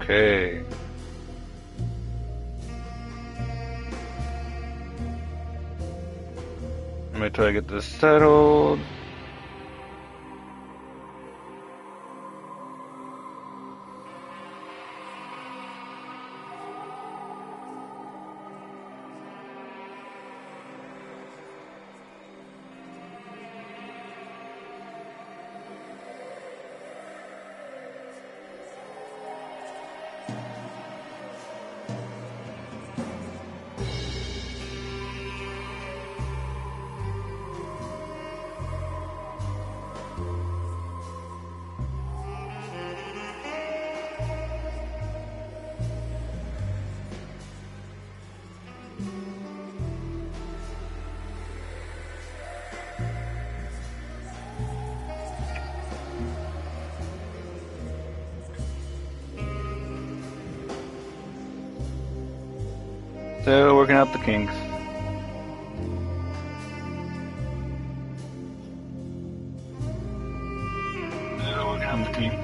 Okay. Let me try to get this settled. Still working out the kinks. Still working out the kinks.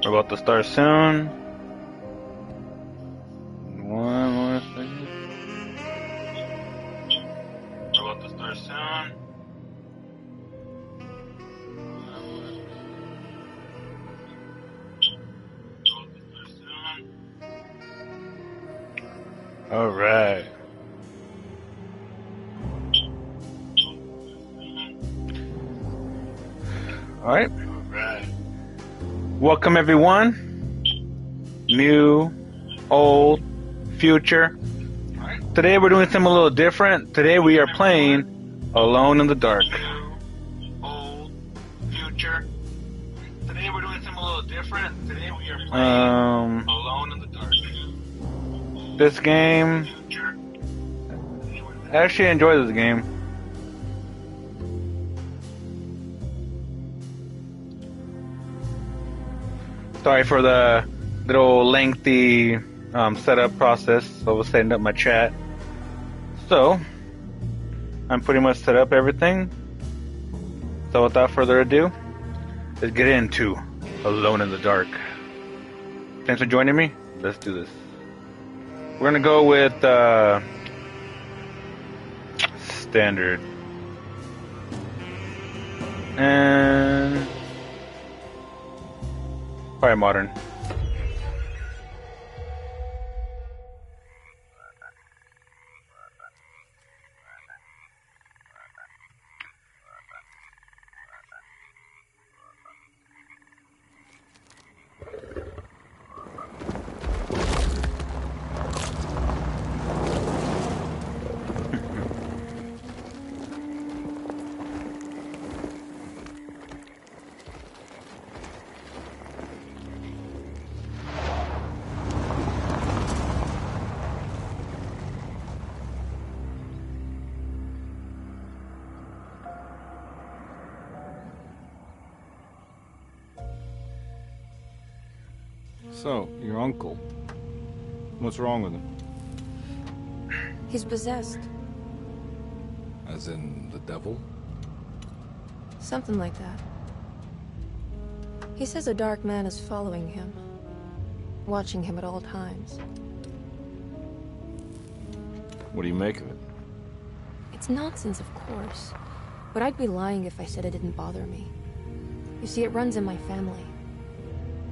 We're about to start soon. One more second. We're about to start soon. All right. All right. Welcome everyone. New, old, future. Today we're doing something a little different. Today we are playing Alone in the Dark. Old, future. Today we're doing something a little different. Today we are playing Alone in the Dark. This game, I actually enjoy this game. Sorry for the little lengthy setup process. I was setting up my chat. So, I'm pretty much set up everything. So without further ado, let's get into Alone in the Dark. Thanks for joining me. Let's do this. We're gonna go with standard. And probably modern. So, your uncle. What's wrong with him? He's possessed. As in the devil? Something like that. He says a dark man is following him, watching him at all times. What do you make of it? It's nonsense, of course, but I'd be lying if I said it didn't bother me. You see, it runs in my family.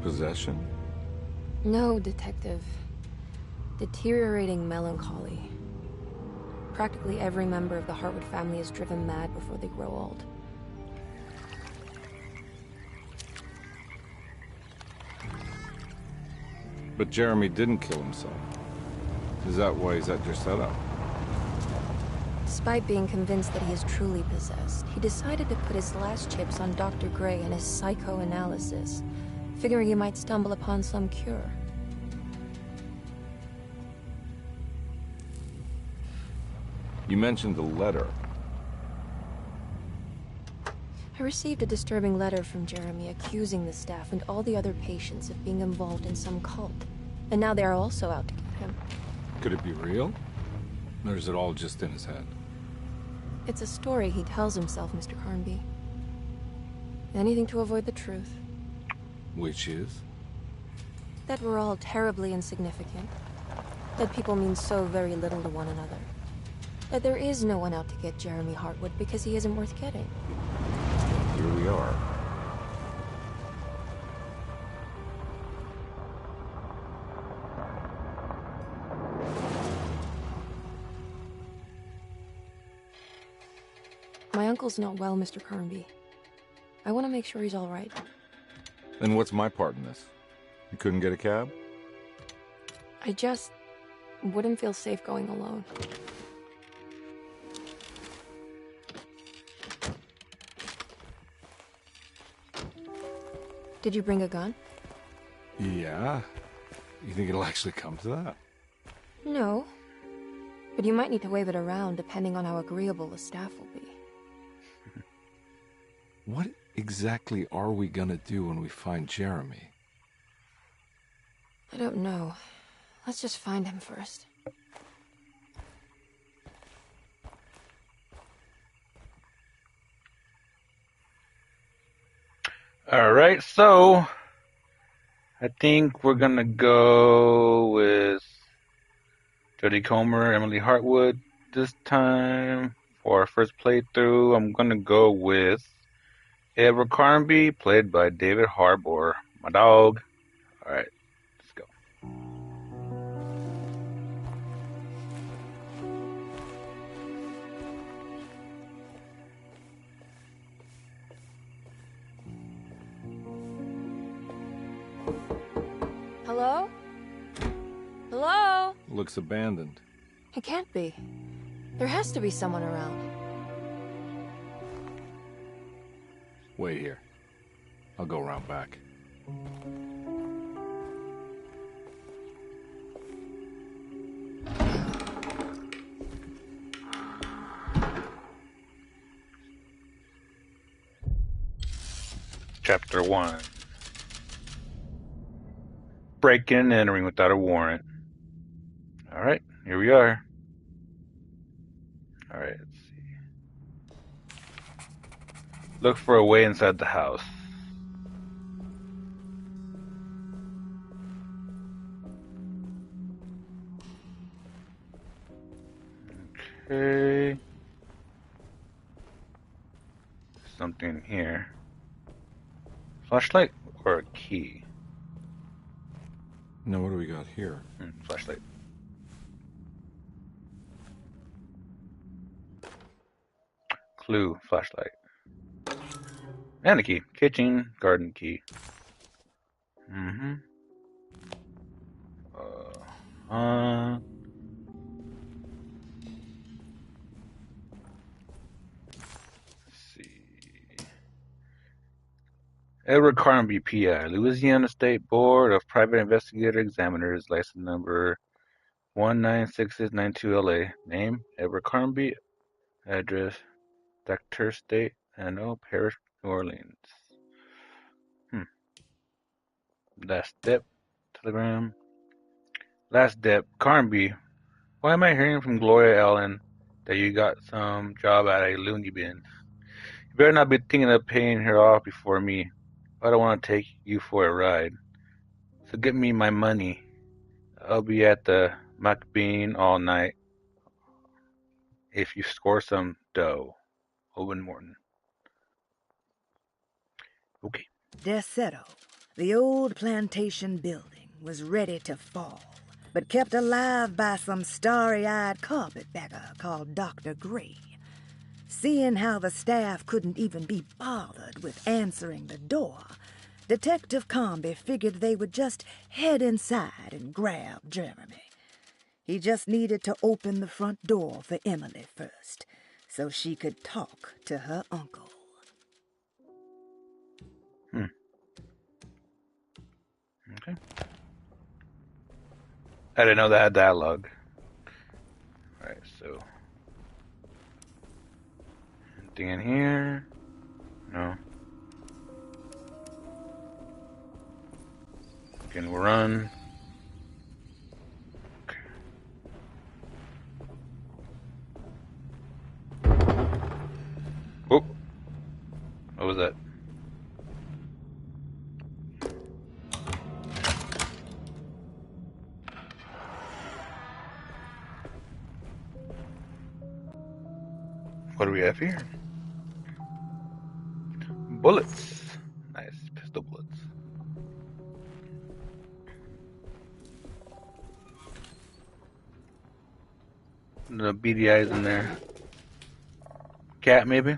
Possession? No, Detective. Deteriorating melancholy. Practically every member of the Hartwood family is driven mad before they grow old. But Jeremy didn't kill himself. Is that why he's at your setup? Despite being convinced that he is truly possessed, he decided to put his last chips on Dr. Gray and his psychoanalysis, figuring he might stumble upon some cure. You mentioned the letter. I I received a disturbing letter from Jeremy accusing the staff and all the other patients of being involved in some cult. And now they are also out to get him. Could it be real? Or is it all just in his head? It's a story he tells himself, Mr. Carnby. Anything to avoid the truth. Which is? That we're all terribly insignificant. That people mean so very little to one another. That there is no one out to get Jeremy Hartwood because he isn't worth getting. Here we are. My uncle's not well, Mr. Carnby. I want to make sure he's all right. Then what's my part in this? You couldn't get a cab? I just wouldn't feel safe going alone. Did you bring a gun? Yeah. You think it'll actually come to that? No. But you might need to wave it around depending on how agreeable the staff will be. What exactly are we gonna do when we find Jeremy? I don't know. Let's just find him first. Alright, so I think we're gonna go with Jodie Comer, Emily Hartwood this time. For our first playthrough, I'm gonna go with Edward Carnby, played by David Harbour, my dog. Alright, let's go. Hello? Hello? Looks abandoned. It can't be. There has to be someone around. Wait here. I'll go around back. Chapter 1. Breaking and entering without a warrant. Alright, here we are. Alright, let's see. Look for a way inside the house. Okay. Something here. Flashlight or a key? Now what do we got here? Flashlight. Clue, flashlight. And a key. Kitchen, garden key. Let's see. Edward Carnby, PI, Louisiana State Board of Private Investigator Examiners, license number 196692LA. Name, Edward Carnby. Address, Dr. State, Anno Parish, New Orleans. Last step, telegram. Last step, Carnby. Why am I hearing from Gloria Allen that you got some job at a loony bin? You better not be thinking of paying her off before me. I don't want to take you for a ride. So get me my money. I'll be at the McBean all night if you score some dough. Owen Morton. Okay. Deseto, the old plantation building, was ready to fall, but kept alive by some starry-eyed carpetbagger called Dr. Gray. Seeing how the staff couldn't even be bothered with answering the door, Detective Carnby figured they would just head inside and grab Jeremy. He just needed to open the front door for Emily first, so she could talk to her uncle. Okay. I didn't know that had dialogue. Alright, so anything in here? No. Can run. Okay. Oh. What was that? What do we have here? Bullets. Nice. Pistol bullets. The beady eyes in there. Cat, maybe?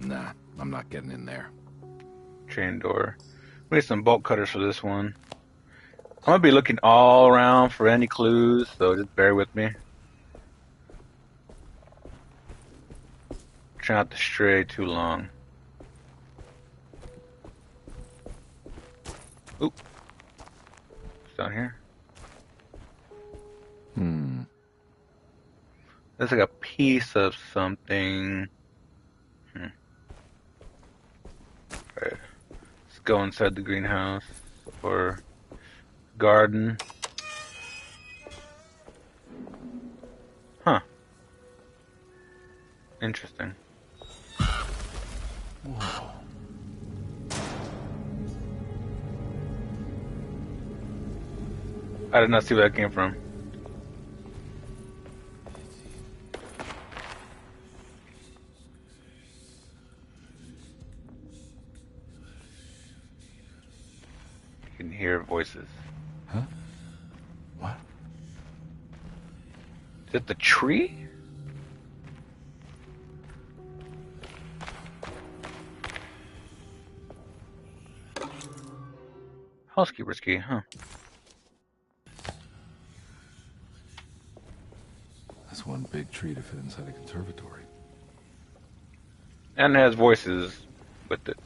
Nah, I'm not getting in there. Chain door. We need some bolt cutters for this one. I'm gonna be looking all around for any clues, so just bear with me. Try not to stray too long. Oop. It's down here. There's like a piece of something. Alright. Let's go inside the greenhouse or garden. Huh. Interesting. Whoa. I did not see where that came from. You can hear voices. Huh? What? Is it the tree? Housekeeper's key, huh? That's one big tree to fit inside a conservatory. And it has voices with it.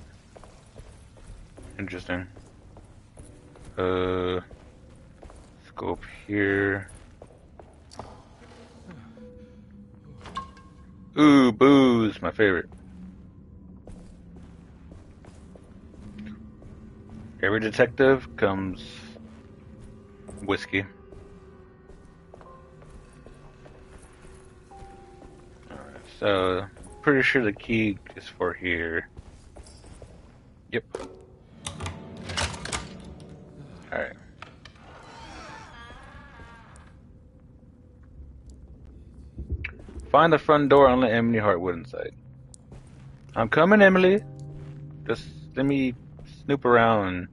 Interesting. Let's go up here. Ooh, booze, my favorite. Every detective comes whiskey. Alright, so pretty sure the key is for here. Yep. Alright. Find the front door and let Emily Hartwood inside. I'm coming, Emily. Just let me snoop around and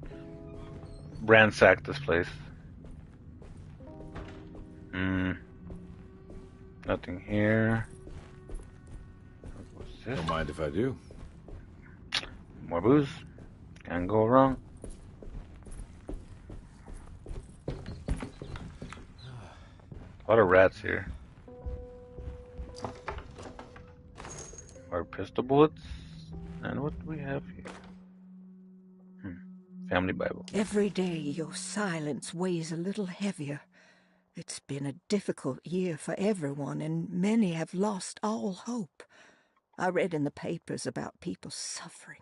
ransack this place. Nothing here. What's this? Don't mind if I do. More booze. Can't go wrong. A lot of rats here. More pistol bullets. And what do we have here? Family Bible. Every day your silence weighs a little heavier. It's been a difficult year for everyone, and many have lost all hope. I read in the papers about people suffering.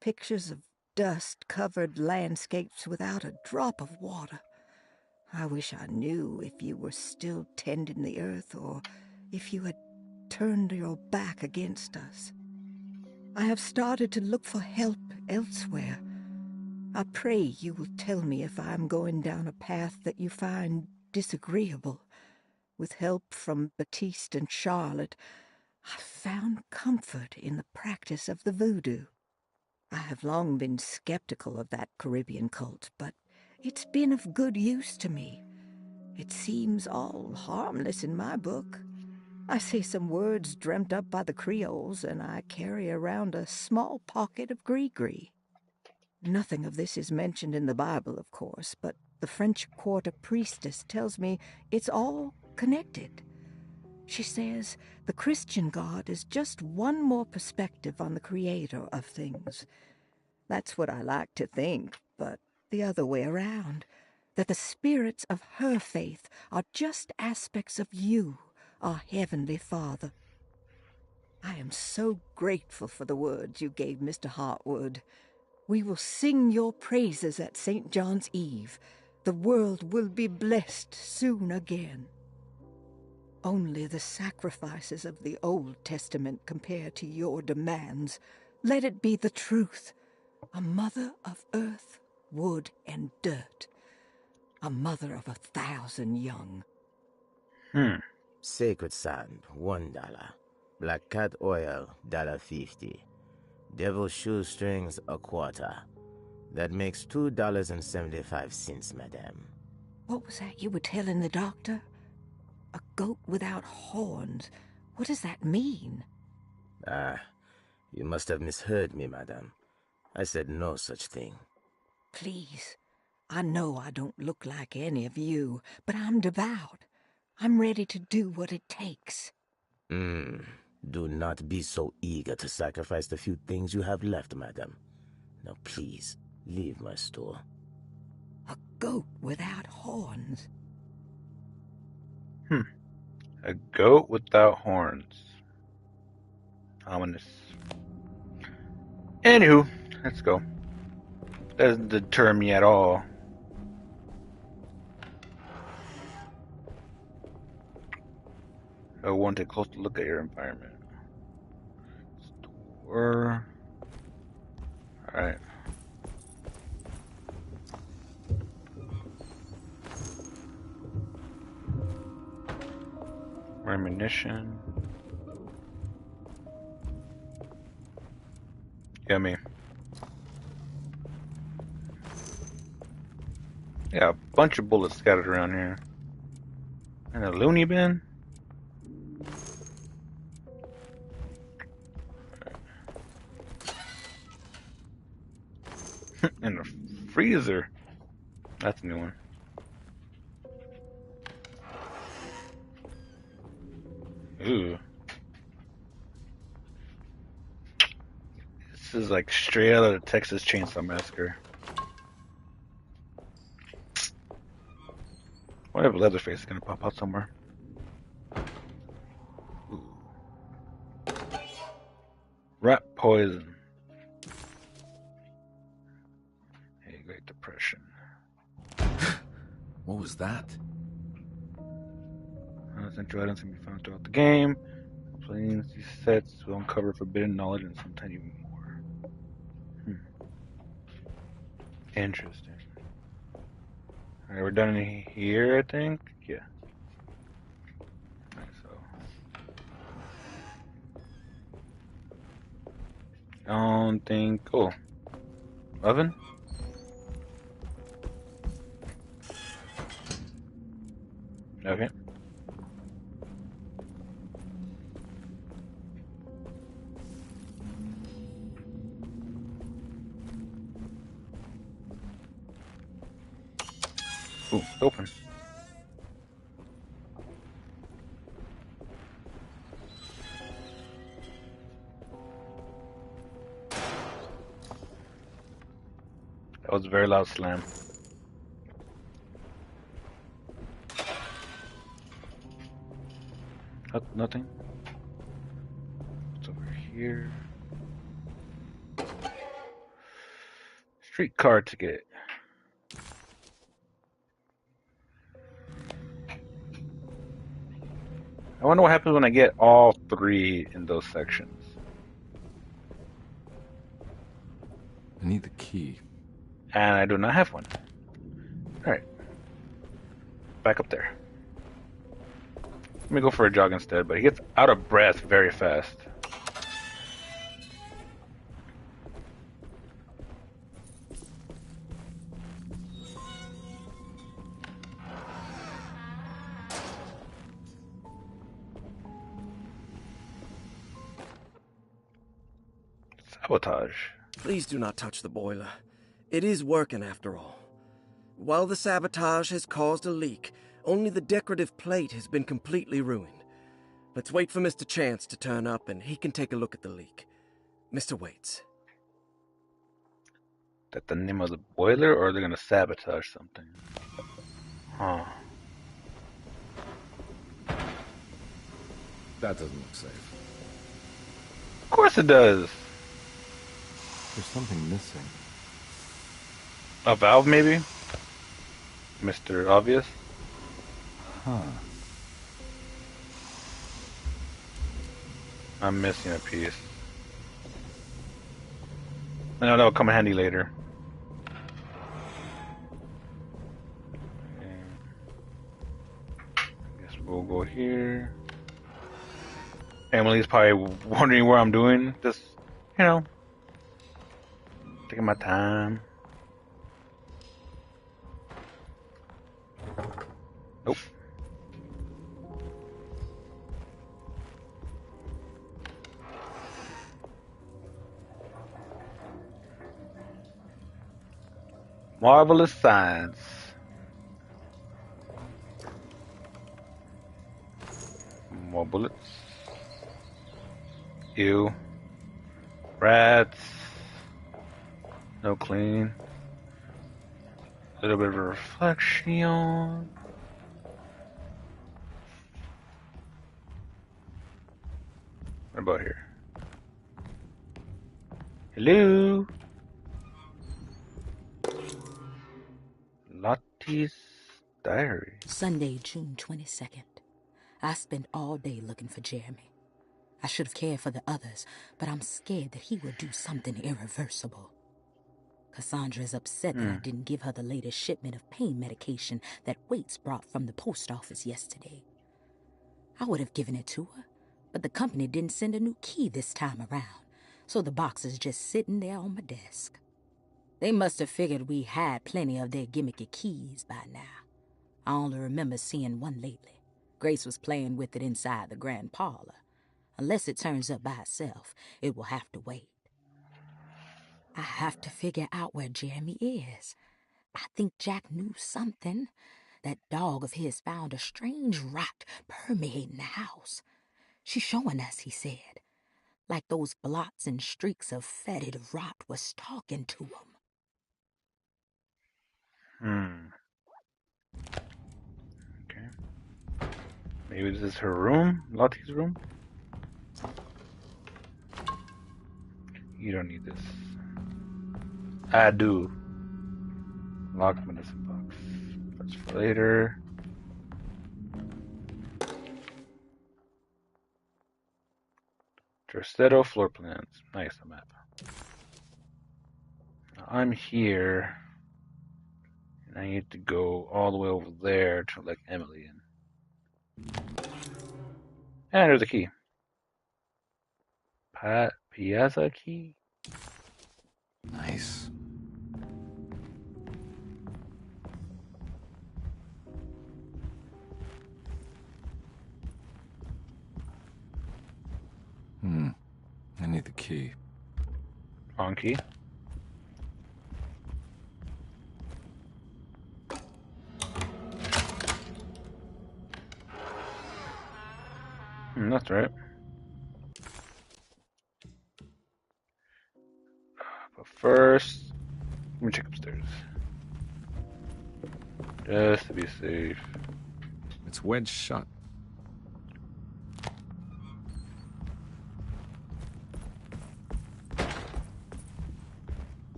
Pictures of dust-covered landscapes without a drop of water. I wish I knew if you were still tending the earth or if you had turned your back against us. I have started to look for help elsewhere. I pray you will tell me if I am going down a path that you find disagreeable. With help from Baptiste and Charlotte, I found comfort in the practice of the voodoo. I have long been skeptical of that Caribbean cult, but it's been of good use to me. It seems all harmless in my book. I say some words dreamt up by the Creoles, and I carry around a small pocket of gris-gris. Nothing of this is mentioned in the Bible, of course, but the French Quarter priestess tells me it's all connected. She says the Christian God is just one more perspective on the creator of things. That's what I like to think, but the other way around, that the spirits of her faith are just aspects of you, our Heavenly Father. I am so grateful for the words you gave Mr. Hartwood. We will sing your praises at St. John's Eve. The world will be blessed soon again. Only the sacrifices of the Old Testament compare to your demands. Let it be the truth. A mother of earth, wood, and dirt. A mother of 1,000 young. Sacred sand, $1. Black cat oil, $1.50. Devil shoestrings, $0.25. That makes $2.75, madame. What was that you were telling the doctor? A goat without horns. What does that mean? You must have misheard me, madame. I said no such thing. Please. I know I don't look like any of you, but I'm devout. I'm ready to do what it takes. Do not be so eager to sacrifice the few things you have left, madame. Now please, leave my store. A goat without horns. A goat without horns. Ominous. Anywho, let's go. Doesn't deter me at all. I want to take a close look at your environment. Store. Alright. Ammunition. Yummy. Yeah, a bunch of bullets scattered around here. And a loony bin? And a freezer. That's a new one. Ooh. This is like straight out of the Texas Chainsaw Massacre. What if Leatherface is gonna pop out somewhere? Ooh. Rat poison. Hey, Great Depression. What was that? Essential items can be found throughout the game. Playing these sets will uncover forbidden knowledge and sometimes even more. Interesting. Alright, we're done in here, I think. Yeah. Alright, so. I don't think. Oh. Oven? Okay. Ooh, it's open. That was a very loud slam. Nothing. What's over here? Streetcar ticket. I wonder what happens when I get all three in those sections. I need the key. And I do not have one. Alright. Back up there. Let me go for a jog instead, but he gets out of breath very fast. Sabotage. Please do not touch the boiler. It is working after all. While the sabotage has caused a leak, only the decorative plate has been completely ruined. Let's wait for Mr. Chance to turn up and he can take a look at the leak. Mr. Waits. that the name of the boiler, or they're gonna sabotage something? Huh. That doesn't look safe. Of course it does. There's something missing. A valve, maybe? Mr. Obvious? Huh. I'm missing a piece. I know that'll come in handy later. Guess we'll go here. Emily's probably wondering what I'm doing. Just, you know, taking my time. Nope. Marvelous science. More bullets. Ew. Rats. No clean. A little bit of a reflection. What about here? Hello? Lottie's diary. Sunday, June 22nd. I spent all day looking for Jeremy. I should have cared for the others, but I'm scared that he will do something irreversible. Cassandra is upset that I didn't give her the latest shipment of pain medication that Waits brought from the post office yesterday. I would have given it to her, but the company didn't send a new key this time around, so the box is just sitting there on my desk. They must have figured we had plenty of their gimmicky keys by now. I only remember seeing one lately. Grace was playing with it inside the grand parlor. Unless it turns up by itself, it will have to wait. I have to figure out where Jeremy is. I think Jack knew something. That dog of his found a strange rot permeating the house. She's showing us, he said. Like those blots and streaks of fetid rot was talking to him. Okay. Maybe this is her room? Lottie's room? You don't need this. I do. Locked medicine box. That's for later. Tercetto floor plans. Nice, a map. Now I'm here. And I need to go all the way over there to let Emily in. And there's a key. Piazza key? Nice. I need the key. Wrong key. That's right. But first, let me check upstairs. Just to be safe. It's wedged shut.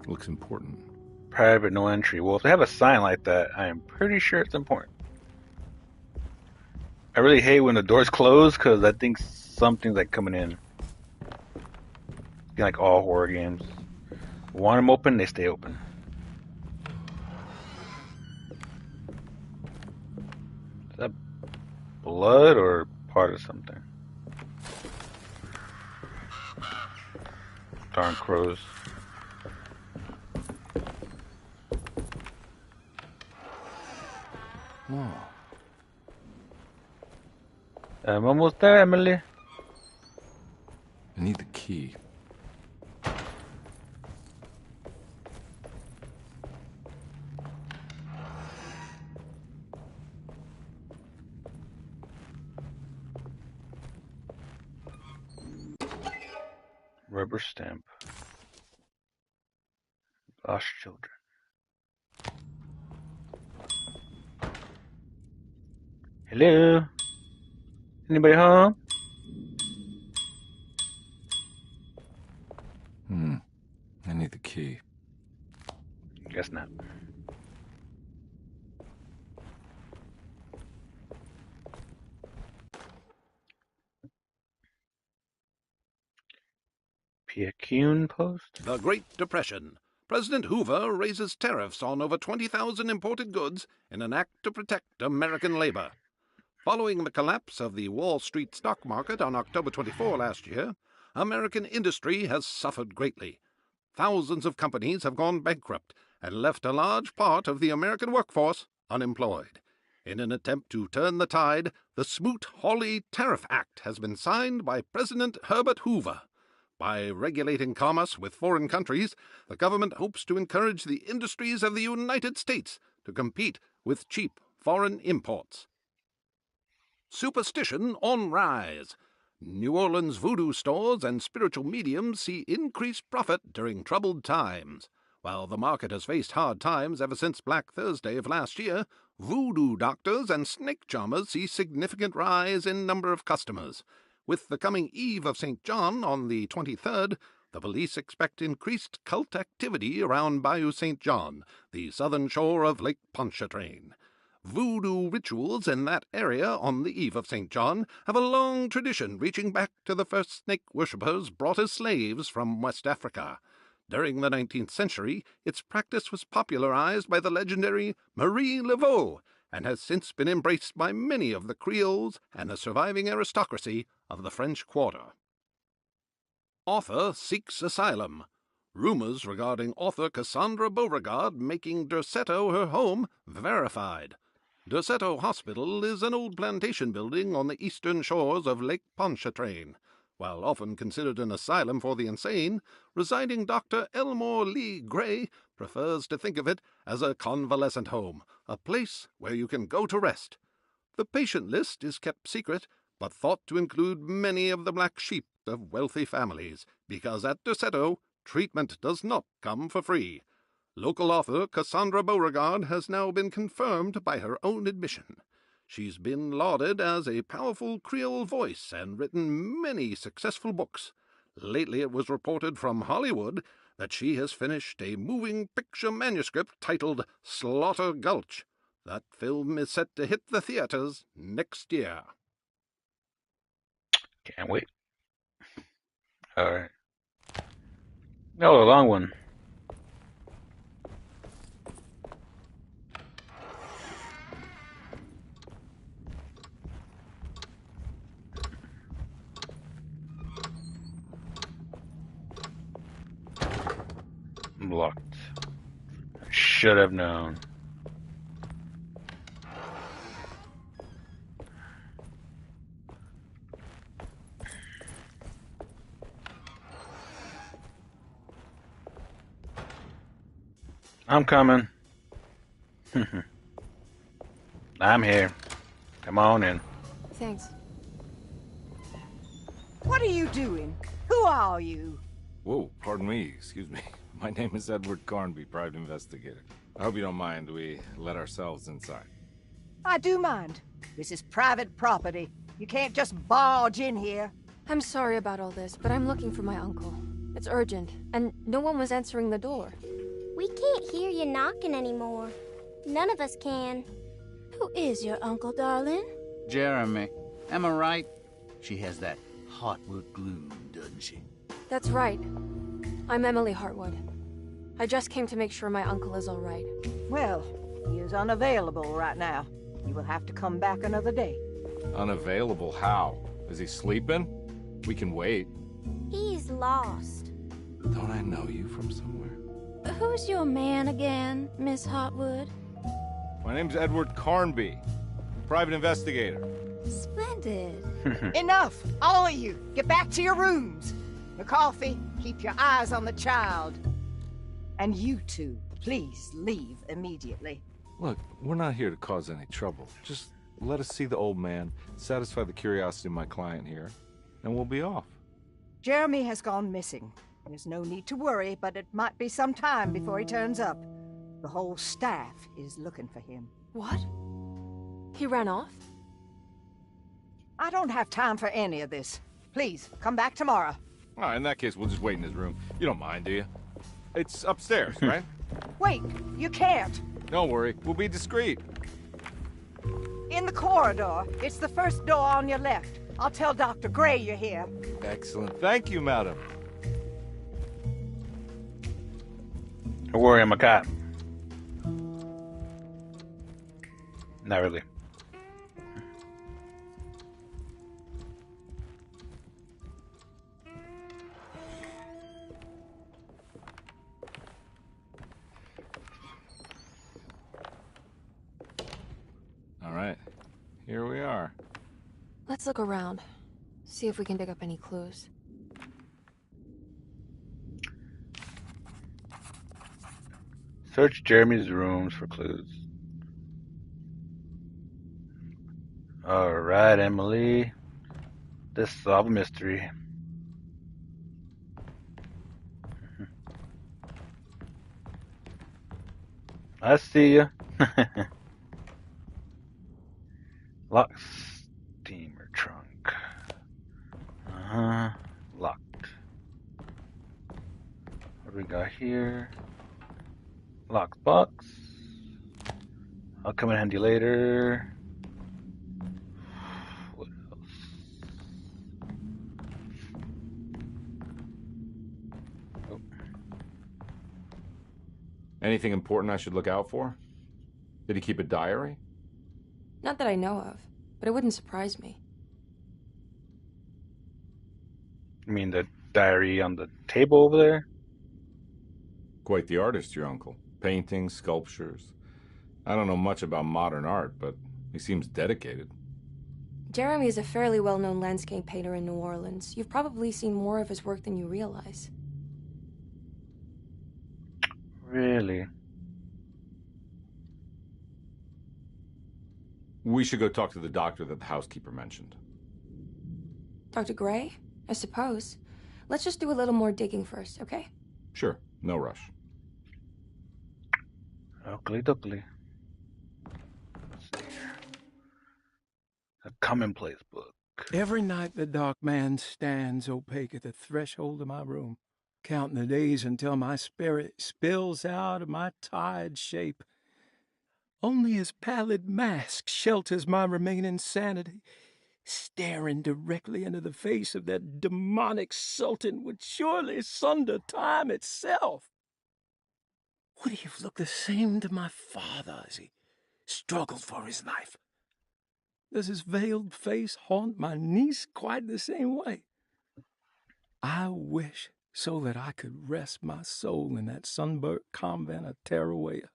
Looks important. Private, no entry. Well, if they have a sign like that, I am pretty sure it's important. I really hate when the doors close because I think something's like coming in. Like all horror games. Want them open, they stay open. Is that blood or part of something? Darn crows. Oh. I'm almost there, Emily. I need the key. Rubber stamp. Lost children. Hello? Anybody home? I need the key. Guess not. Picayune Post? The Great Depression. President Hoover raises tariffs on over 20,000 imported goods in an act to protect American labor. Following the collapse of the Wall Street stock market on October 24 last year, American industry has suffered greatly. Thousands of companies have gone bankrupt and left a large part of the American workforce unemployed. In an attempt to turn the tide, the Smoot-Hawley Tariff Act has been signed by President Herbert Hoover. By regulating commerce with foreign countries, the government hopes to encourage the industries of the United States to compete with cheap foreign imports. Superstition on rise. New Orleans voodoo stores and spiritual mediums see increased profit during troubled times. While the market has faced hard times ever since Black Thursday of last year, voodoo doctors and snake charmers see significant rise in number of customers. With the coming Eve of St. John on the 23rd, the police expect increased cult activity around Bayou St. John, the southern shore of Lake Pontchartrain. Voodoo rituals in that area on the Eve of St. John have a long tradition reaching back to the first snake worshippers brought as slaves from West Africa. During the 19th century, its practice was popularized by the legendary Marie Laveau and has since been embraced by many of the Creoles and the surviving aristocracy of the French Quarter. Author seeks asylum. Rumors regarding author Cassandra Beauregard making Derceto her home verified. Derceto Hospital is an old plantation building on the eastern shores of Lake Pontchartrain. While often considered an asylum for the insane, residing Dr. Elmore Lee Gray prefers to think of it as a convalescent home, a place where you can go to rest. The patient list is kept secret, but thought to include many of the black sheep of wealthy families, because at Derceto, treatment does not come for free. Local author Cassandra Beauregard has now been confirmed by her own admission. She's been lauded as a powerful Creole voice and written many successful books. Lately it was reported from Hollywood that she has finished a moving picture manuscript titled Slaughter Gulch. That film is set to hit the theaters next year. Can't wait. Alright. Oh, a long one. Locked. Should have known. I'm coming. I'm here. Come on in. Thanks. What are you doing? Who are you? Whoa, pardon me, excuse me. My name is Edward Carnby, private investigator. I hope you don't mind we let ourselves inside. I do mind. This is private property. You can't just barge in here. I'm sorry about all this, but I'm looking for my uncle. It's urgent, and no one was answering the door. We can't hear you knocking anymore. None of us can. Who is your uncle, darling? Jeremy. Am I right? She has that Hartwood gloom, doesn't she? That's right. I'm Emily Hartwood. I just came to make sure my uncle is all right. Well, he is unavailable right now. You will have to come back another day. Unavailable how? Is he sleeping? We can wait. He's lost. Don't I know you from somewhere? Who's your man again, Miss Hartwood? My name's Edward Carnby, private investigator. Splendid. Enough! All of you, get back to your rooms. McCarthy, keep your eyes on the child. And you two, please leave immediately. Look, we're not here to cause any trouble. Just let us see the old man, satisfy the curiosity of my client here, and we'll be off. Jeremy has gone missing. There's no need to worry, but it might be some time before he turns up. The whole staff is looking for him. What? He ran off? I don't have time for any of this. Please, come back tomorrow. All right, in that case, we'll just wait in his room. You don't mind, do you? It's upstairs, right? Wait, you can't. Don't worry, we'll be discreet. In the corridor. It's the first door on your left. I'll tell Dr. Gray you're here. Excellent. Thank you, madam. Don't worry, I'm a cop. Not really. All right, here we are. Let's look around. See if we can dig up any clues. Search Jeremy's rooms for clues. Alright, Emily. Let's solve a mystery. I see ya. Locked steamer trunk. Locked. What do we got here? Locked box. I'll come in handy later. What else? Oh. Anything important I should look out for? Did he keep a diary? Not that I know of, but it wouldn't surprise me. You mean the diary on the table over there? Quite the artist, your uncle. Paintings, sculptures. I don't know much about modern art, but he seems dedicated. Jeremy is a fairly well-known landscape painter in New Orleans. You've probably seen more of his work than you realize. Really? We should go talk to the doctor that the housekeeper mentioned. Dr. Gray? I suppose. Let's just do a little more digging first, okay? Sure, no rush. Oakley dokley. Let's see here. A commonplace book. Every night the dark man stands opaque at the threshold of my room, counting the days until my spirit spills out of my tired shape. Only his pallid mask shelters my remaining sanity. Staring directly into the face of that demonic sultan would surely sunder time itself. Would he have looked the same to my father as he struggled for his life? Does his veiled face haunt my niece quite the same way? I wish so that I could rest my soul in that sunburnt convent of Tarawea.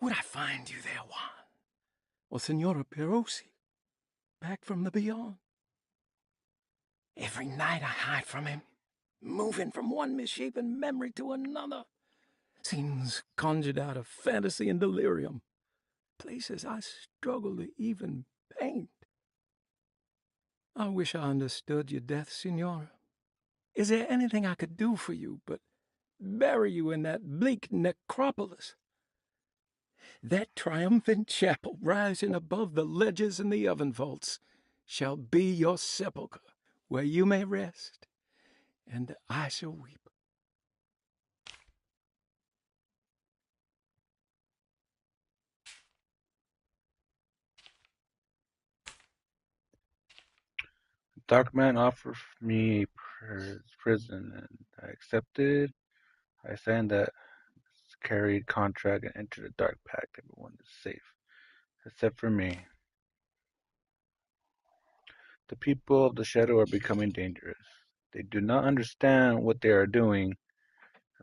Would I find you there, Juan? Or Senora Perosi, back from the beyond? Every night I hide from him, moving from one misshapen memory to another. Scenes conjured out of fantasy and delirium. Places I struggle to even paint. I wish I understood your death, Senora. Is there anything I could do for you but bury you in that bleak necropolis? That triumphant chapel rising above the ledges and the oven vaults shall be your sepulchre, where you may rest, and I shall weep. Dark man offered me prison, and I accepted. I signed that carried contract and entered a dark pact. Everyone is safe, except for me. The people of the shadow are becoming dangerous. They do not understand what they are doing.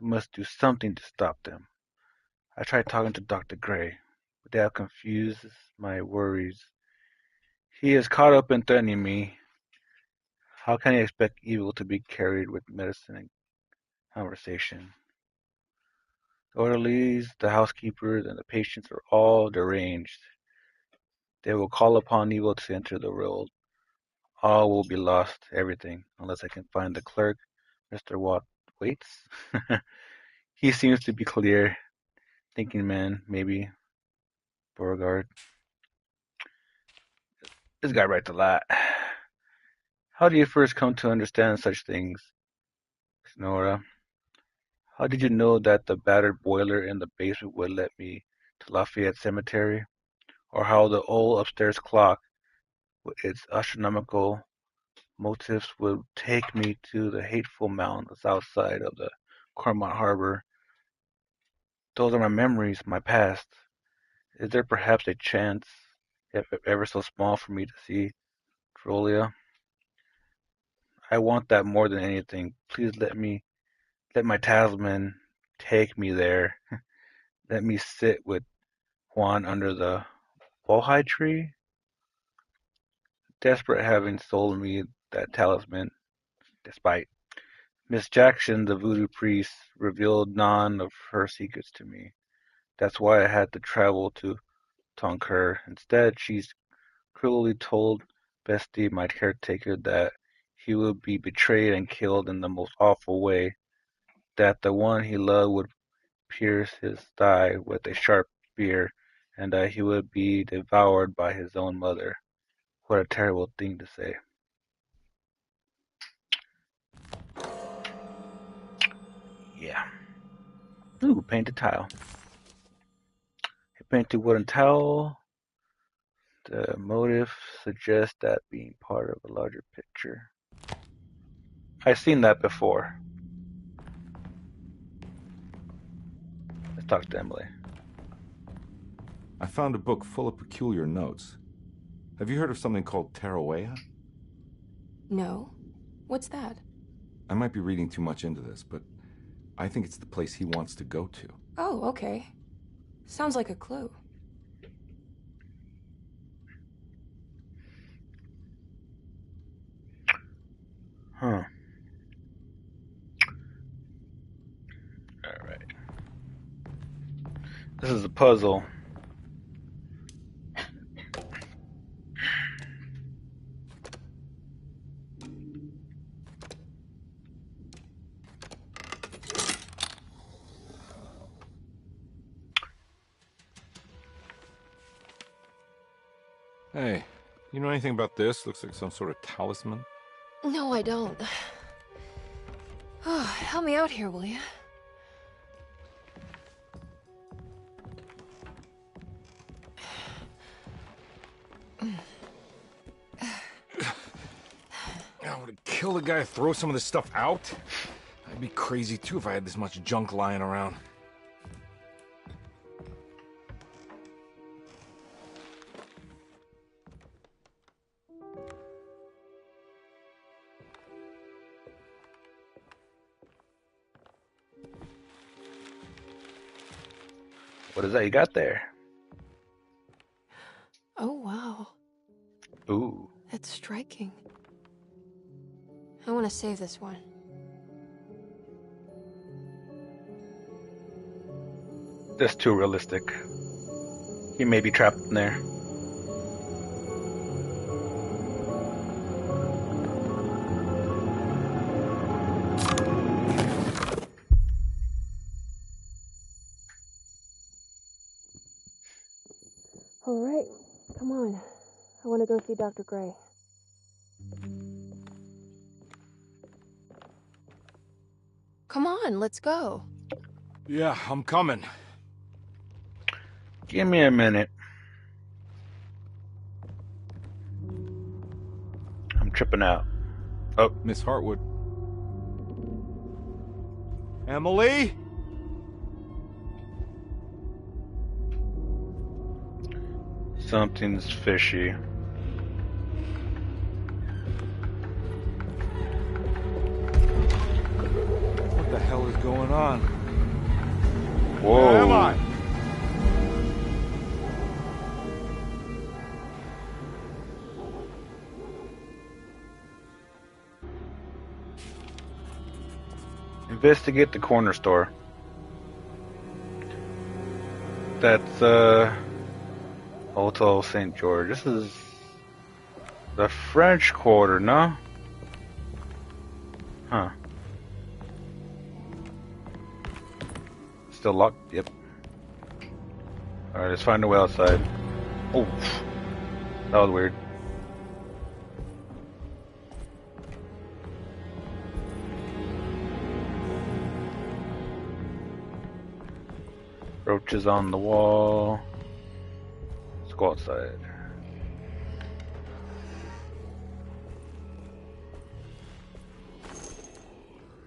I must do something to stop them. I tried talking to Dr. Gray, but they have confused my worries. He is caught up in threatening me. How can I expect evil to be carried with medicine and conversation? The orderlies, the housekeepers, and the patients are all deranged. They will call upon evil to enter the world. All will be lost, everything, unless I can find the clerk Mr. Waits. He seems to be clear thinking man, maybe. Beauregard. This guy writes a lot. How do you first come to understand such things, Nora? How did you know that the battered boiler in the basement would let me to Lafayette Cemetery? Or how the old upstairs clock, with its astronomical motifs, would take me to the hateful mountains outside of the Cormont Harbor? Those are my memories, my past. Is there perhaps a chance, if ever so small, for me to see Trolia? I want that more than anything. Please let my talisman take me there. Let me sit with Juan under the Wohai tree. Desperate having sold me that talisman, despite Miss Jackson, the voodoo priest, revealed none of her secrets to me. That's why I had to travel to Tonker. Instead, she's cruelly told Bestie, my caretaker, that he would be betrayed and killed in the most awful way, that the one he loved would pierce his thigh with a sharp spear, and that he would be devoured by his own mother. What a terrible thing to say. Yeah. Ooh, painted tile. A painted wooden towel. The motive suggests that being part of a larger picture. I've seen that before. Let's talk to Emily. I found a book full of peculiar notes. Have you heard of something called Tarawea? No. What's that? I might be reading too much into this, but I think it's the place he wants to go to. Oh, okay. Sounds like a clue. Huh. Alright. This is a puzzle. Hey, you know anything about this? Looks like some sort of talisman. No, I don't. Oh, help me out here, will you? I would kill the guy, throw some of this stuff out. I'd be crazy too if I had this much junk lying around. What is that you got there? Oh, wow. Ooh. That's striking. I want to save this one. That's too realistic. He may be trapped in there. All right, come on. I want to go see Dr. Gray. Come on, let's go. Yeah, I'm coming. Give me a minute. I'm tripping out. Oh, Miss Hartwood. Emily? Something's fishy. What the hell is going on? Whoa. Where am I? Investigate the corner store. That's, Hotel St. George. This is the French Quarter, no? Huh. Still locked? Yep. Alright, let's find a way outside. Oh, that was weird. Roaches on the wall. Let's go outside.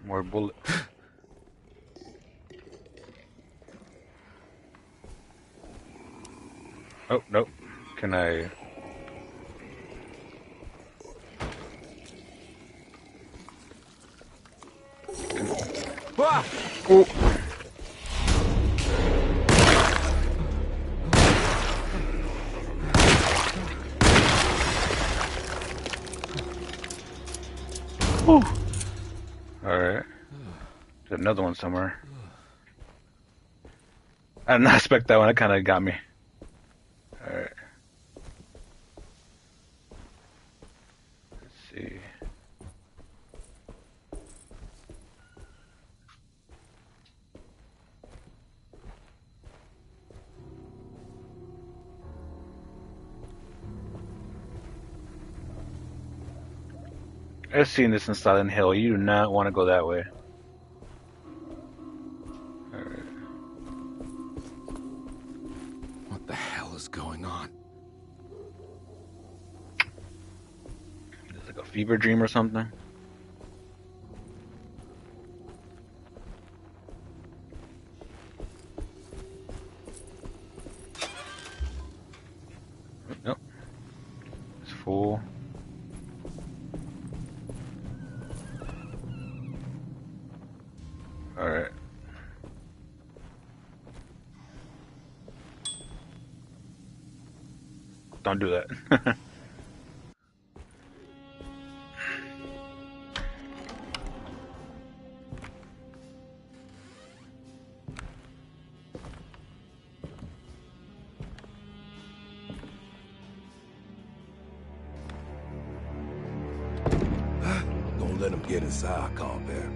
More bullet. Oh, nope. Can I... Ah! Oh. Alright. There's another one somewhere. I did not expect that one. It kind of got me. Alright. Let's see. I've seen this in Silent Hill. You do not want to go that way. Alright. What the hell is going on? Is it like a fever dream or something? Nope. It's full. Alright. Don't do that. Don't let them get inside, Compare.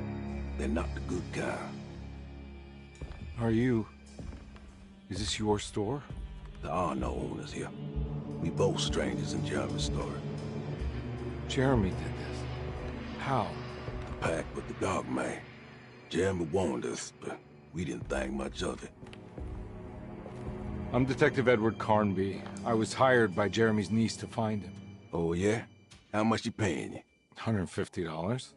They're not the good kind. Are you... Is this your store? There are no owners here. We both strangers in Jeremy's store. Jeremy did this. How? The pact with the Dog Man. Jeremy warned us, but we didn't think much of it. I'm Detective Edward Carnby. I was hired by Jeremy's niece to find him. Oh, yeah? How much she paying you? $150.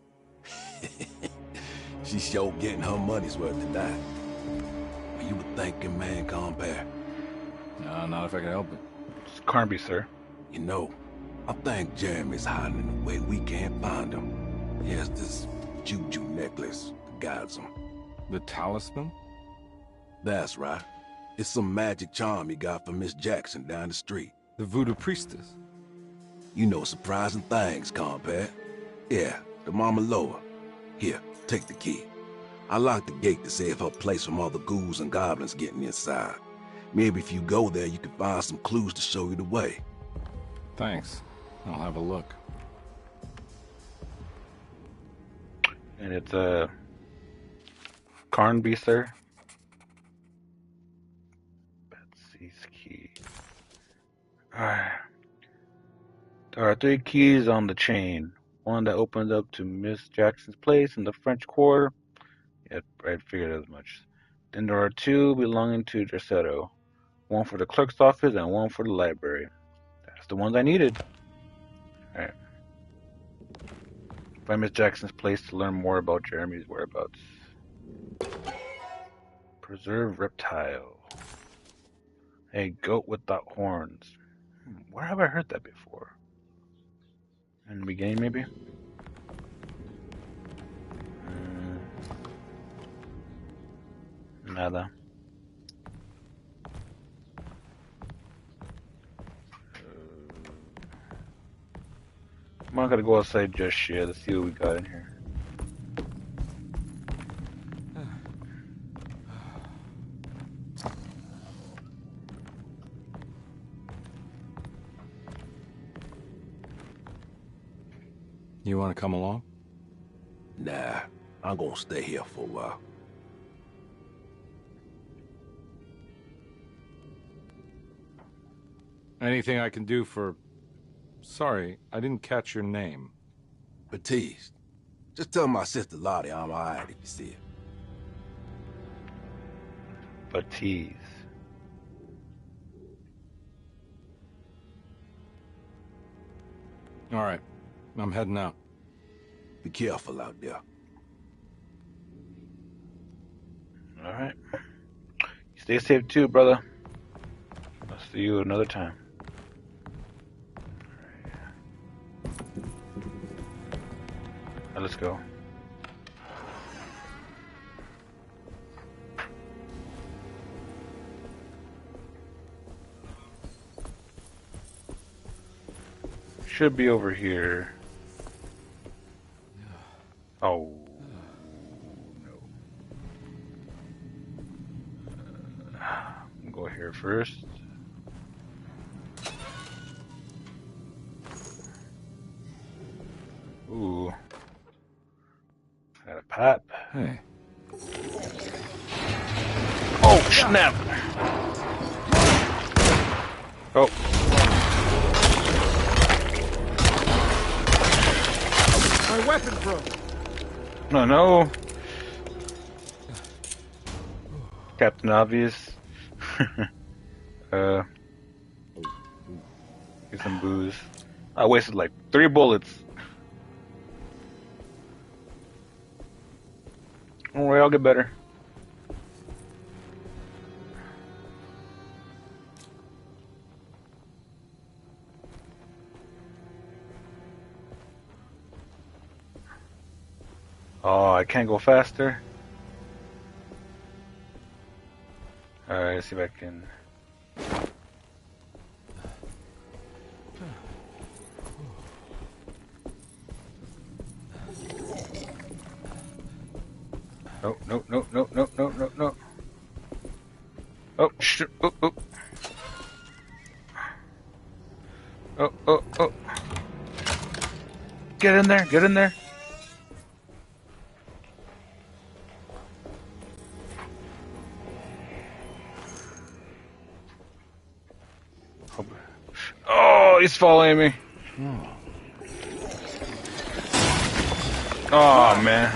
She's sure getting her money's worth tonight. Are you a thinking man, Compare? No, not if I can help it. It's Carnby, sir. You know, I think Jeremy's hiding in a way we can't find him. He has this juju necklace that guides him. The talisman? That's right. It's some magic charm he got from Miss Jackson down the street. The voodoo priestess? You know surprising things, Compare. Yeah, the Mama Loa. Here, take the key. I locked the gate to save her place from all the ghouls and goblins getting inside. Maybe if you go there, you can find some clues to show you the way. Thanks. I'll have a look. And it's Carnby, sir. Betsy's key. Alright. There are 3 keys on the chain. One that opens up to Miss Jackson's place in the French Quarter. Yeah, I figured as much. Then there are 2 belonging to Dressetto. One for the clerk's office and one for the library. That's the ones I needed. Alright. Find Miss Jackson's place to learn more about Jeremy's whereabouts. Preserve reptile. A goat without horns. Where have I heard that before? In the beginning, maybe? Nada. I'm not gonna go outside just yet. Let's see what we got in here. You want to come along? Nah, I'm gonna stay here for a while. Anything I can do for... Sorry, I didn't catch your name. Baptiste. Just tell my sister Lottie I'm alright if you see her. Baptiste. All right, I'm heading out. Be careful out there. All right. You stay safe too, brother. I'll see you another time. All right, let's go. Should be over here. Oh. No. Go here first. Ooh. Got a pipe. Hey. Oh, snap! Oh. My weapon broke. No. Captain Obvious. Get some booze. I wasted like 3 bullets. Don't worry, I'll get better. Oh, I can't go faster. Alright, let's see if I can. No. Oh, shit. Oh. Oh. Get in there. Oh, he's following me. Oh, man.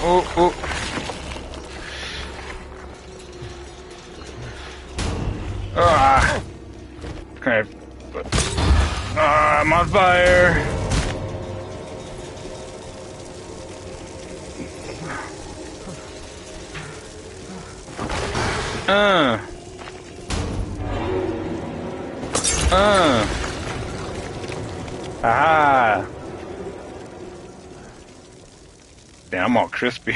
Oh. Ah. Okay. I'm on fire. Aha. Damn, I'm all crispy.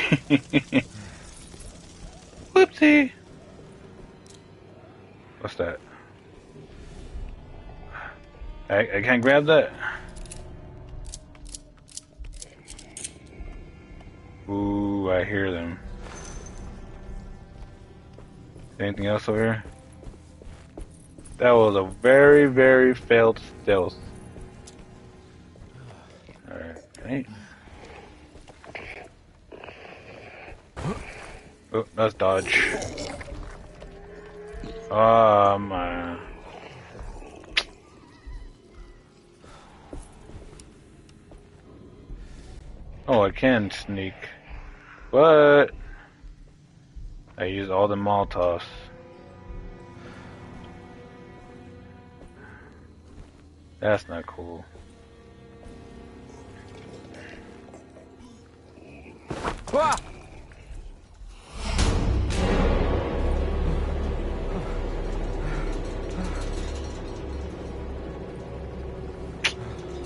Whoopsie. What's that? I can't grab that. Ooh, I hear them. Anything else over here? That was a very, very failed stealth. Alright. Oh, that's dodge. My. Oh, I can sneak. But I use all the Molotovs. That's not cool.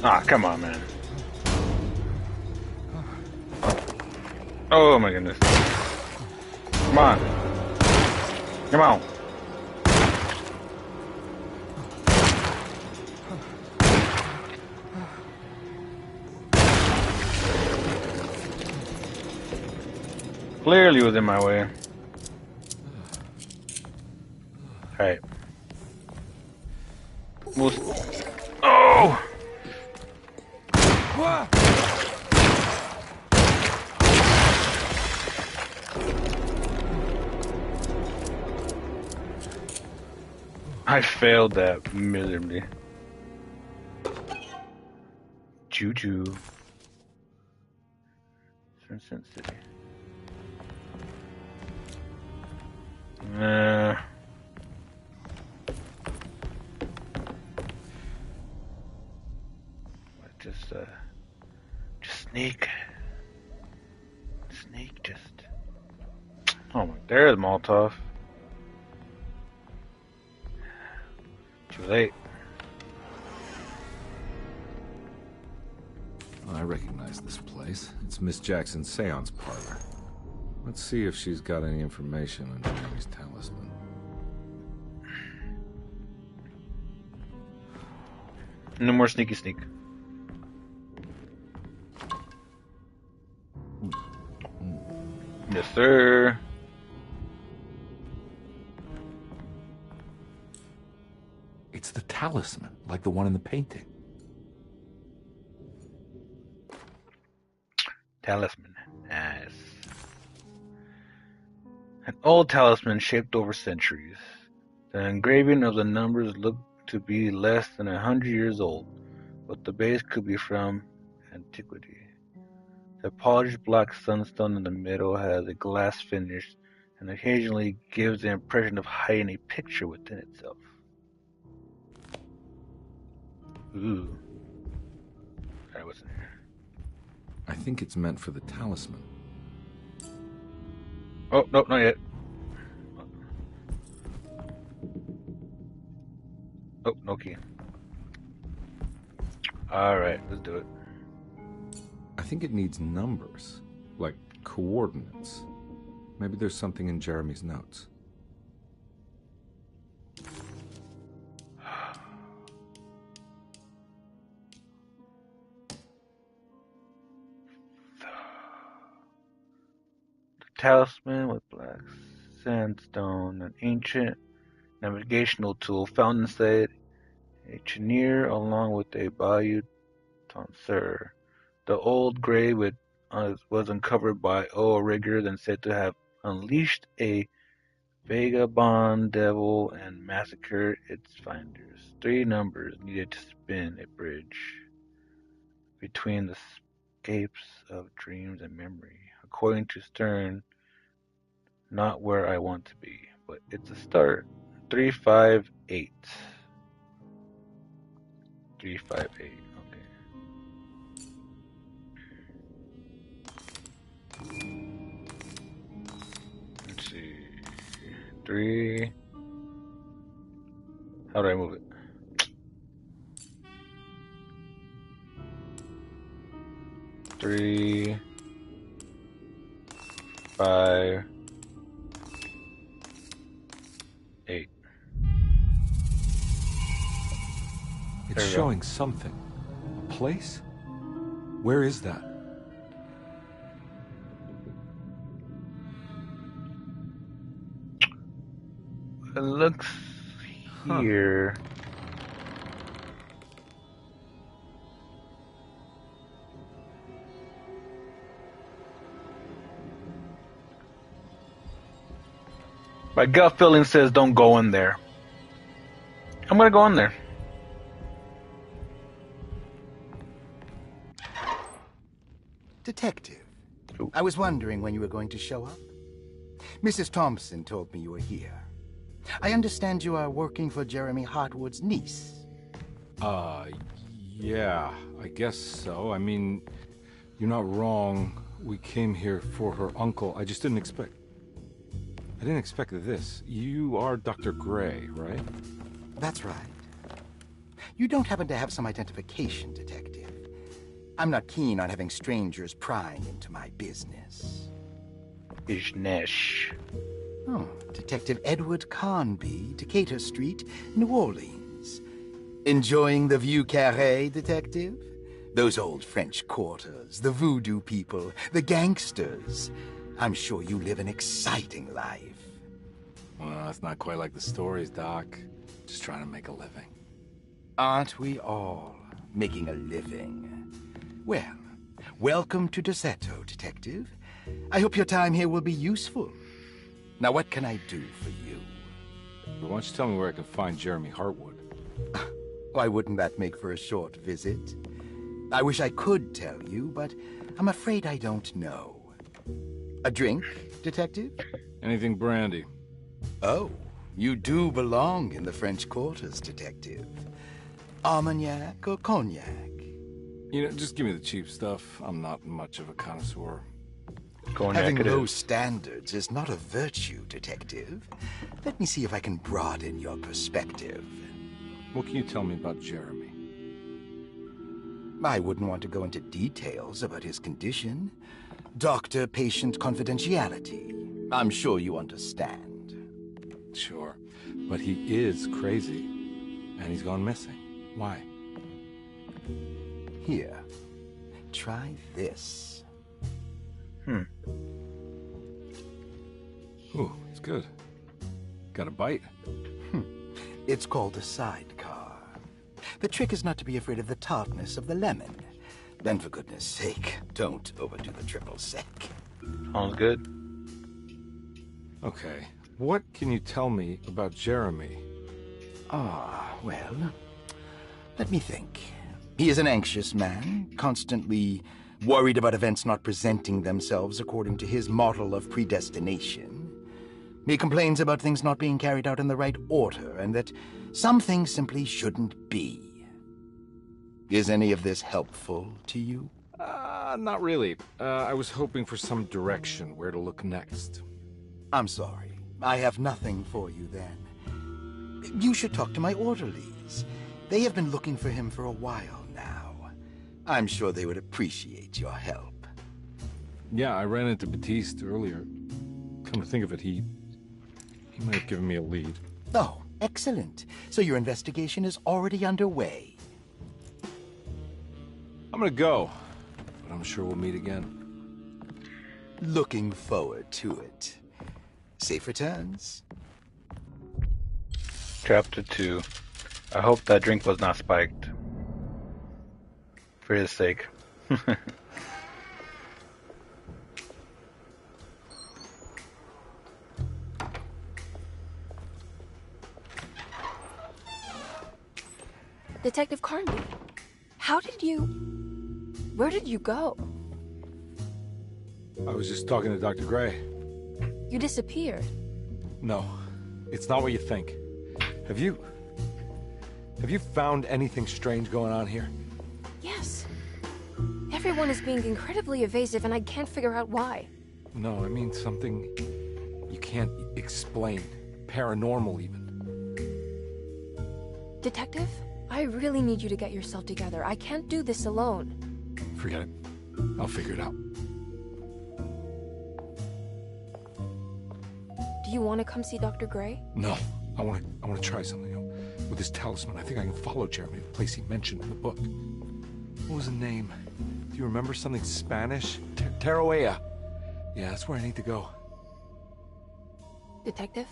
Ah, come on, man. Oh my goodness. Come on. Come on. Clearly was in my way. Alright. Oh! I failed that miserably. Juju. Sin City. Just sneak. Sneak, just. Oh my, there's Molotov. Too late. I recognize this place. It's Miss Jackson's seance parlor. Let's see if she's got any information on Jeremy's talisman. No more sneaky sneak. Yes, sir. It's the talisman, like the one in the painting. Talisman. Nice. An old talisman shaped over centuries. The engraving of the numbers looked to be less than 100 years old, but the base could be from antiquity. The polished black sunstone in the middle has a glass finish and occasionally gives the impression of hiding a picture within itself. Ooh. That wasn't here. I think it's meant for the talisman. Oh, no, not yet. Oh, no key. Alright, let's do it. I think it needs numbers, like coordinates. Maybe there's something in Jeremy's notes. Talisman with black sandstone, an ancient navigational tool found inside a chenier along with a bayou tonsure. The old grave was uncovered by O'Rigger and said to have unleashed a vagabond devil and massacred its finders. 3 numbers needed to spin a bridge between the scapes of dreams and memory. According to Stern, not where I want to be, but it's a start. 358. 358. Okay. Let's see. 3. How do I move it? Three, 5, 8. It's showing something. A place? Where is that? It looks here. My gut feeling says don't go in there. I'm gonna go in there. Detective, I was wondering when you were going to show up. Mrs. Thompson told me you were here. I understand you are working for Jeremy Hartwood's niece. Yeah, I guess so. I mean, you're not wrong. We came here for her uncle. I just didn't expect this. You are Dr. Gray, right? That's right. You don't happen to have some identification, Detective. I'm not keen on having strangers prying into my business. Business. Oh, Detective Edward Carnby, Decatur Street, New Orleans. Enjoying the Vieux Carré, Detective? Those old French quarters, the voodoo people, the gangsters. I'm sure you live an exciting life. Well, it's not quite like the stories, Doc. Just trying to make a living. Aren't we all making a living? Well, welcome to Deseto, Detective. I hope your time here will be useful. Now, what can I do for you? But why don't you tell me where I can find Jeremy Hartwood? Why wouldn't that make for a short visit? I wish I could tell you, but I'm afraid I don't know. A drink, Detective? Anything brandy. Oh, you do belong in the French Quarters, Detective. Armagnac or cognac? You know, just give me the cheap stuff. I'm not much of a connoisseur. Having low standards is not a virtue, Detective. Let me see if I can broaden your perspective. What can you tell me about Jeremy? I wouldn't want to go into details about his condition. Doctor-patient confidentiality. I'm sure you understand. Sure, but he is crazy, and he's gone missing. Why? Here, try this. Ooh, it's good. Got a bite? It's called a sidecar. The trick is not to be afraid of the tartness of the lemon. Then, for goodness sake, don't overdo the triple sec. Sounds good. Okay, what can you tell me about Jeremy? Well, let me think. He is an anxious man, constantly worried about events not presenting themselves according to his model of predestination. He complains about things not being carried out in the right order, and that some things simply shouldn't be. Is any of this helpful to you? Not really. I was hoping for some direction where to look next. I'm sorry. I have nothing for you then. You should talk to my orderlies. They have been looking for him for a while now. I'm sure they would appreciate your help. Yeah, I ran into Batiste earlier. Come to think of it, he might have given me a lead. Oh, excellent. So your investigation is already underway. I'm gonna go, but I'm sure we'll meet again. Looking forward to it. Safe returns. Chapter 2. I hope that drink was not spiked. For his sake. Detective Carnby, where did you go? I was just talking to Dr. Gray. You disappeared. No, it's not what you think. Have you found anything strange going on here? Yes. Everyone is being incredibly evasive and I can't figure out why. No, I mean something you can't explain. Paranormal, even. Detective, I really need you to get yourself together. I can't do this alone. Forget it. I'll figure it out. Do you want to come see Dr. Gray? No, I want to try something. With this talisman, I think I can follow Jeremy to the place he mentioned in the book. What was the name? Do you remember something Spanish? Tarawea. Yeah, that's where I need to go. Detective,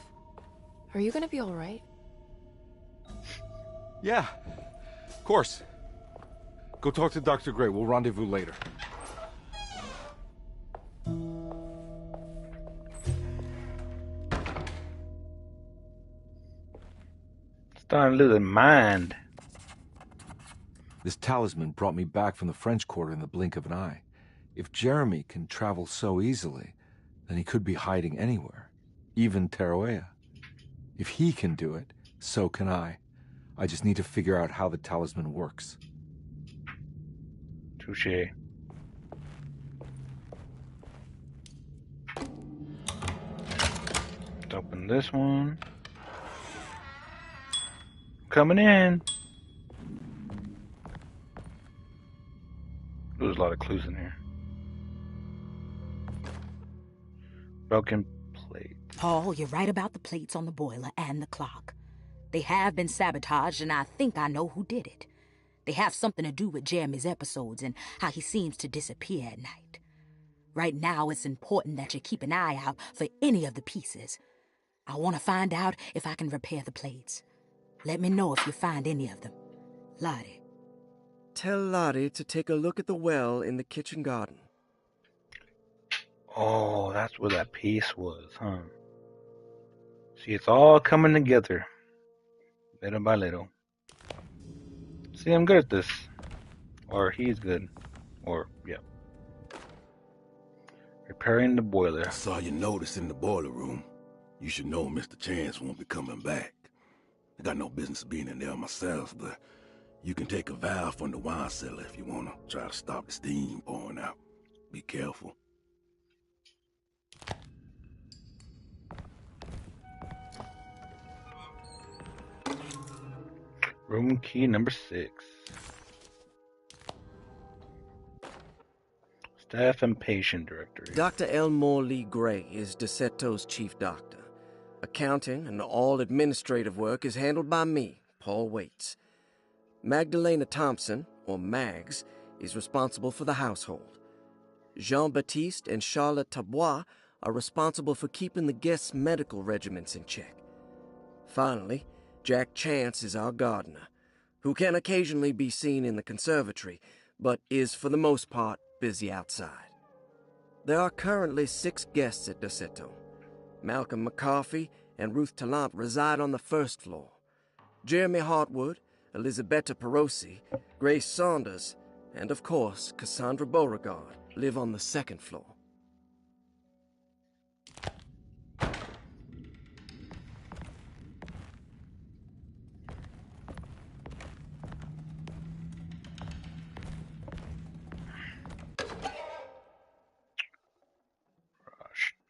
are you gonna be all right? Yeah, of course. Go talk to Dr. Gray. We'll rendezvous later. Starting to lose his mind. This talisman brought me back from the French Quarter in the blink of an eye. If Jeremy can travel so easily, then he could be hiding anywhere, even Tarawea. If he can do it, so can I. I just need to figure out how the talisman works. Touché. Open this one. Coming in. There's a lot of clues in here. Broken plate. Paul, you're right about the plates on the boiler and the clock. They have been sabotaged, and I think I know who did it. They have something to do with Jeremy's episodes and how he seems to disappear at night. Right now, it's important that you keep an eye out for any of the pieces. I want to find out if I can repair the plates. Let me know if you find any of them. Lottie. Tell Lottie to take a look at the well in the kitchen garden. Oh, that's where that piece was, huh? See, it's all coming together, little by little. See, I'm good at this. Or he's good. Or, yeah. Repairing the boiler. I saw your notice in the boiler room. You should know Mr. Chance won't be coming back. I got no business being in there myself, but you can take a valve from the wine cellar if you want to try to stop the steam pouring out. Be careful. Room key number 6. Staff and patient directory. Dr. Elmore Lee Gray is DeSeto's chief doctor. Accounting and all administrative work is handled by me, Paul Waits. Magdalena Thompson, or Mags, is responsible for the household. Jean-Baptiste and Charlotte Tabois are responsible for keeping the guests' medical regimens in check. Finally, Jack Chance is our gardener, who can occasionally be seen in the conservatory, but is for the most part busy outside. There are currently 6 guests at DeSeto. Malcolm McCarthy and Ruth Tallant reside on the first floor. Jeremy Hartwood, Elisabetta Perosi, Grace Saunders, and of course, Cassandra Beauregard live on the second floor.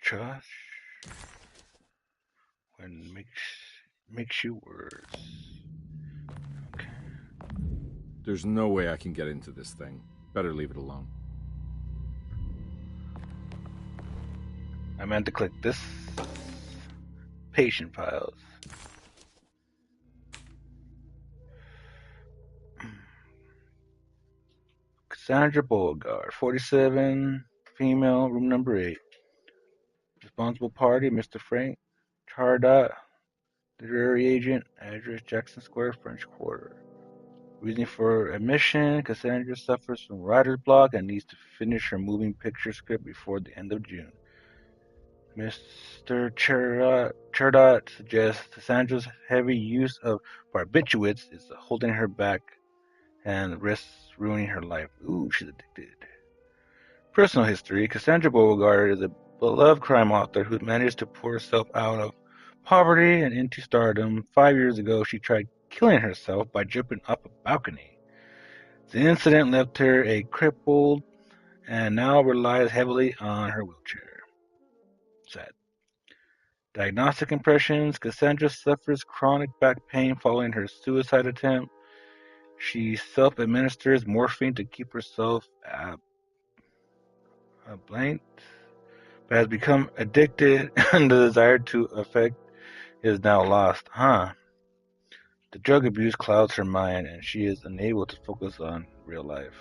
Josh. When makes you worse. Okay. There's no way I can get into this thing. Better leave it alone. I meant to click this. Patient files. Cassandra Beauregard, 47, female, room number 8. Responsible party, Mr. Frank Chardot, literary agent, address Jackson Square, French Quarter. Reason for admission, Cassandra suffers from writer's block and needs to finish her moving picture script before the end of June. Mr. Chardot suggests Cassandra's heavy use of barbiturates is holding her back and risks ruining her life. Ooh, she's addicted. Personal history, Cassandra Beauregard is a beloved crime author who managed to pour herself out of poverty and into stardom. 5 years ago, she tried killing herself by jumping off a balcony. The incident left her a crippled and now relies heavily on her wheelchair. Sad. Diagnostic impressions, Cassandra suffers chronic back pain following her suicide attempt. She self-administers morphine to keep herself blanked, but has become addicted and the desire to affect is now lost. The drug abuse clouds her mind and she is unable to focus on real life.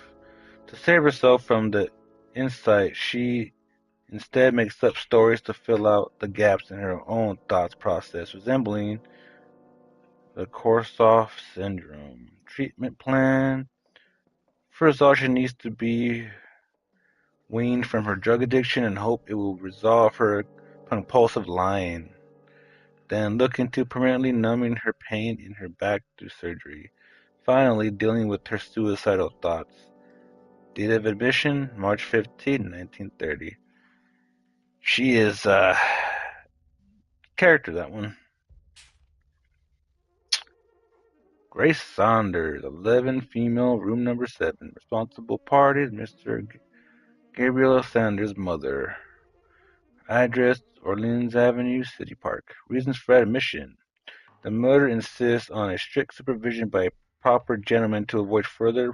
To save herself from the insight, she instead makes up stories to fill out the gaps in her own thoughts process, resembling the Korsakoff syndrome. Treatment plan. First off, she needs to be weaned from her drug addiction and hope it will resolve her compulsive lying. Then look into permanently numbing her pain in her back through surgery. Finally, dealing with her suicidal thoughts. Date of admission, March 15, 1930. She is character, that one. Grace Saunders, 11, female, room number 7. Responsible parties, Mr. Gabriel Sanders' mother. Address, Orleans Avenue, City Park. Reasons for admission. The mother insists on a strict supervision by a proper gentleman to avoid further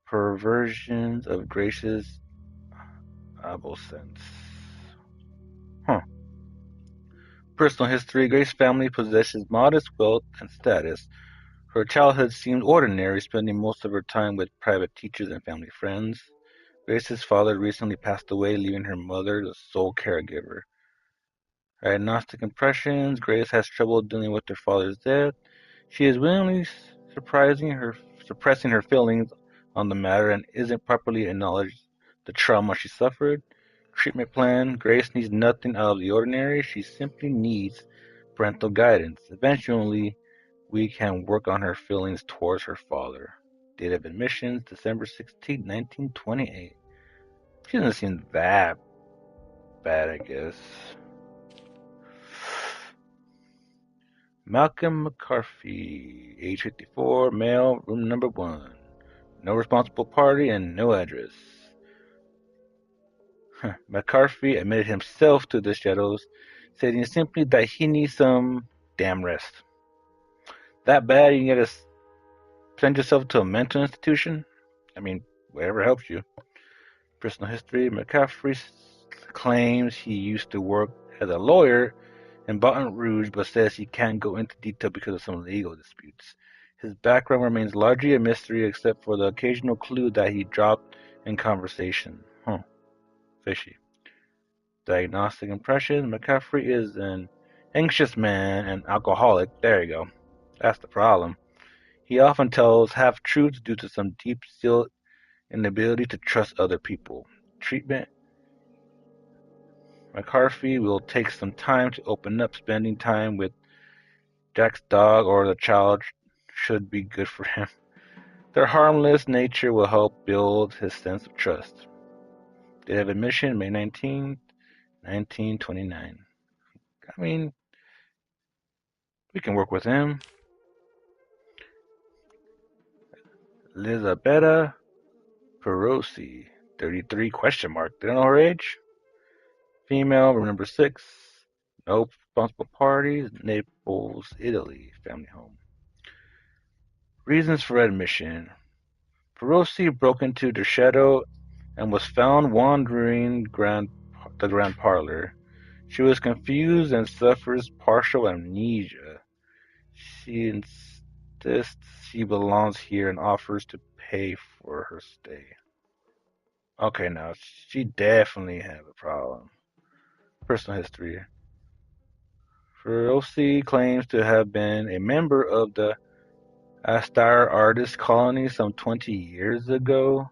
perversions of Grace's absence. Personal history. Grace's family possesses modest wealth and status. Her childhood seemed ordinary, spending most of her time with private teachers and family friends. Grace's father recently passed away, leaving her mother the sole caregiver. Diagnostic impressions. Grace has trouble dealing with her father's death. She is willingly suppressing her feelings on the matter and isn't properly acknowledged the trauma she suffered. Treatment plan. Grace needs nothing out of the ordinary. She simply needs parental guidance. Eventually, we can work on her feelings towards her father. Date of admission, December 16, 1928. She doesn't seem that bad, I guess. Malcolm McCarthy, age 54, male, room number 1. No responsible party and no address. McCarthy admitted himself to the shadows, stating simply that he needs some damn rest. That bad you gotta send yourself to a mental institution? I mean, whatever helps you. Personal history. McCaffrey claims he used to work as a lawyer in Baton Rouge, but says he can't go into detail because of some legal disputes. His background remains largely a mystery, except for the occasional clue that he dropped in conversation. Fishy. Diagnostic impression. McCaffrey is an anxious man and alcoholic. There you go. That's the problem. He often tells half-truths due to some deep-seated inability to trust other people. Treatment. McCarthy will take some time to open up. Spending time with Jack's dog or the child should be good for him. Their harmless nature will help build his sense of trust. Date of admission, May 19th, 1929. I mean, we can work with him. Elizabetta Perosi, 33, question mark. They don't know her age? Female, room number 6. No responsible parties. Naples, Italy, family home. Reasons for admission. Perosi broke into the shadow and was found wandering the grand parlor. She was confused and suffers partial amnesia. She insists she belongs here and offers to pay for her stay. Okay, now she definitely has a problem. Personal history. Perosi claims to have been a member of the Astar artist colony some 20 years ago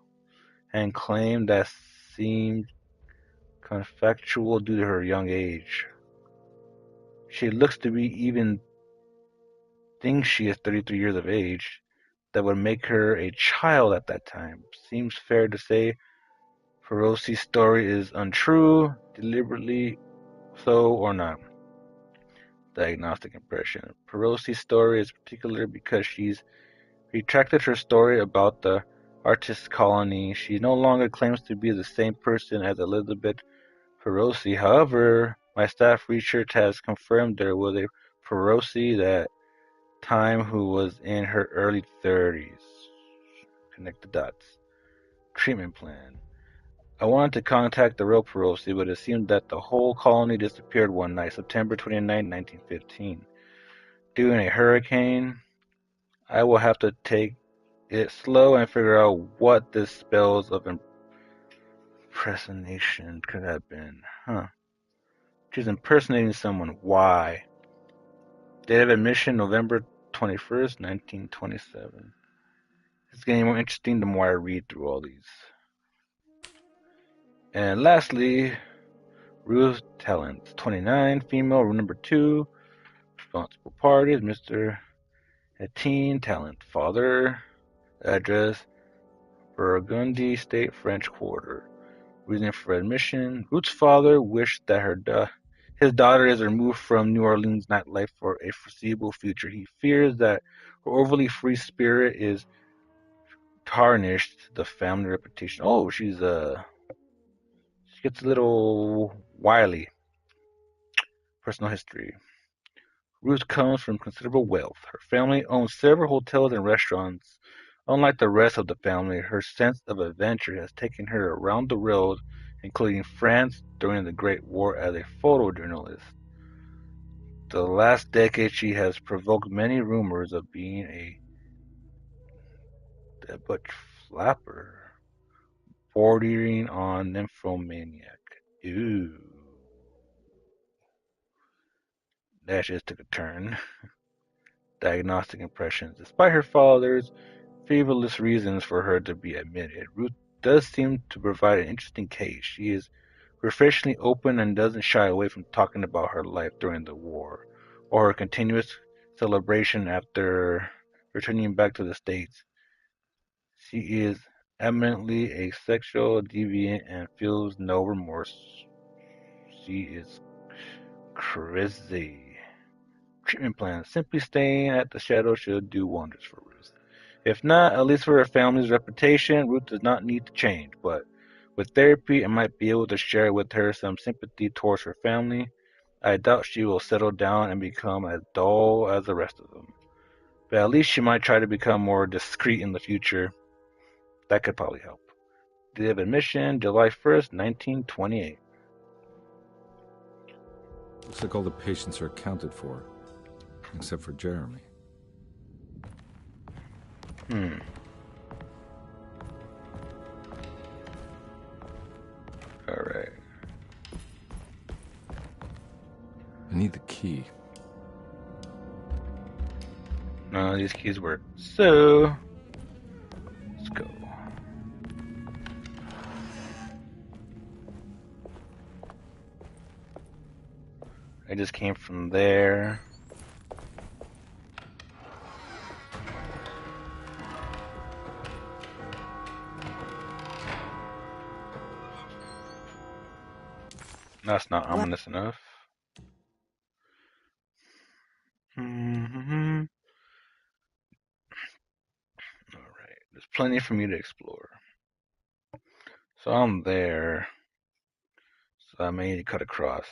and claimed that seemed conflictual due to her young age. She looks to be even thinks she is 33 years of age. That would make her a child at that time. Seems fair to say Perosi's story is untrue, deliberately so or not. Diagnostic impression. Perosi's story is particular because she's retracted her story about the artist colony. She no longer claims to be the same person as Elizabeth Perosi. However, my staff research has confirmed there was a Perosi that time who was in her early 30s. Connect the dots. Treatment plan. I wanted to contact the real Perosi, but it seemed that the whole colony disappeared one night, September 29, 1915. During a hurricane, I will have to take it slow and figure out what this spells of impersonation could have been. She's impersonating someone. Why? Date of admission, November 21st, 1927. It's getting more interesting the more I read through all these. And lastly, Ruth Talent, 29, female, room number 2. Responsible parties, Mr. Etienne Talent. Father, address, Burgundy State, French Quarter. Reason for admission, Ruth's father wished that his daughter is removed from New Orleans nightlife for a foreseeable future. He fears that her overly free spirit is tarnished the family reputation. Oh, she gets a little wily. Personal history. Ruth comes from considerable wealth. Her family owns several hotels and restaurants. Unlike the rest of the family, her sense of adventure has taken her around the world, including France during the Great War as a photojournalist. The last decade she has provoked many rumors of being a debauched flapper, bordering on nymphomaniac. Ooh. That just took a turn. Diagnostic impressions. Despite her father's frivolous reasons for her to be admitted, Ruth does seem to provide an interesting case. She is refreshingly open and doesn't shy away from talking about her life during the war, or her continuous celebration after returning back to the States. She is eminently a sexual deviant and feels no remorse. She is crazy. Treatment plan. Simply staying at the Shadow should do wonders for Ruth. If not, at least for her family's reputation, Ruth does not need to change, but with therapy, I might be able to share with her some sympathy towards her family. I doubt she will settle down and become as dull as the rest of them. But at least she might try to become more discreet in the future. That could probably help. Date of admission, July 1st, 1928. Looks like all the patients are accounted for, except for Jeremy. Alright. I need the key. None of these keys work. So, let's go. I just came from there. That's not ominous enough. Alright, there's plenty for me to explore. So I'm there. So I may need to cut across.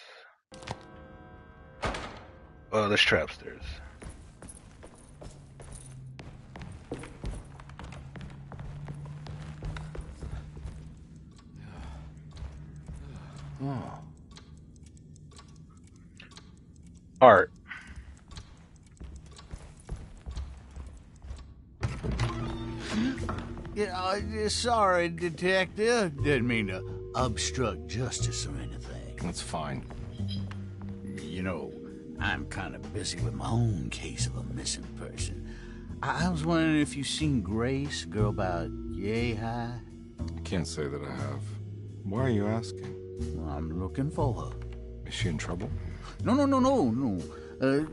Oh, there's traps there. Oh. Art. Yeah, sorry, Detective. Didn't mean to obstruct justice or anything. That's fine. You know, I'm kind of busy with my own case of a missing person. I was wondering if you've seen Grace, a girl about yay high? I can't say that I have. Why are you asking? Well, I'm looking for her. Is she in trouble? No.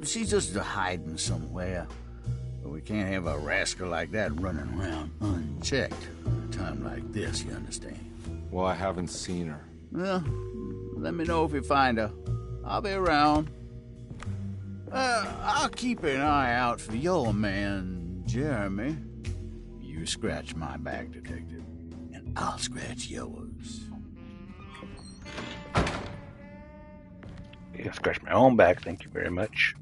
She's just hiding somewhere. But we can't have a rascal like that running around unchecked at a time like this, you understand? Well, I haven't seen her. Well, let me know if you find her. I'll be around. I'll keep an eye out for your man, Jeremy. You scratch my back, Detective, and I'll scratch yours. Yeah, scratch my own back, thank you very much.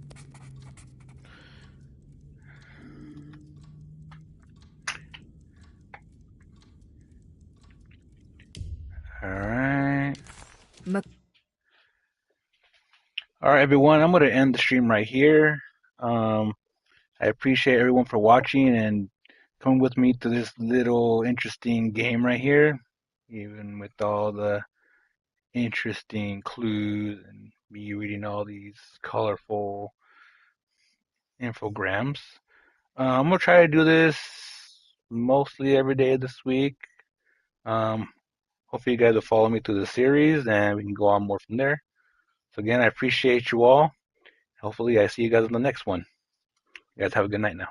Alright. Alright, everyone, I'm going to end the stream right here. I appreciate everyone for watching and coming with me to this little interesting game right here, even with all the interesting clues and me reading all these colorful infograms. I'm going to try to do this mostly every day this week. Hopefully you guys will follow me through the series and we can go on more from there. So again, I appreciate you all. Hopefully I see you guys on the next one. You guys have a good night now.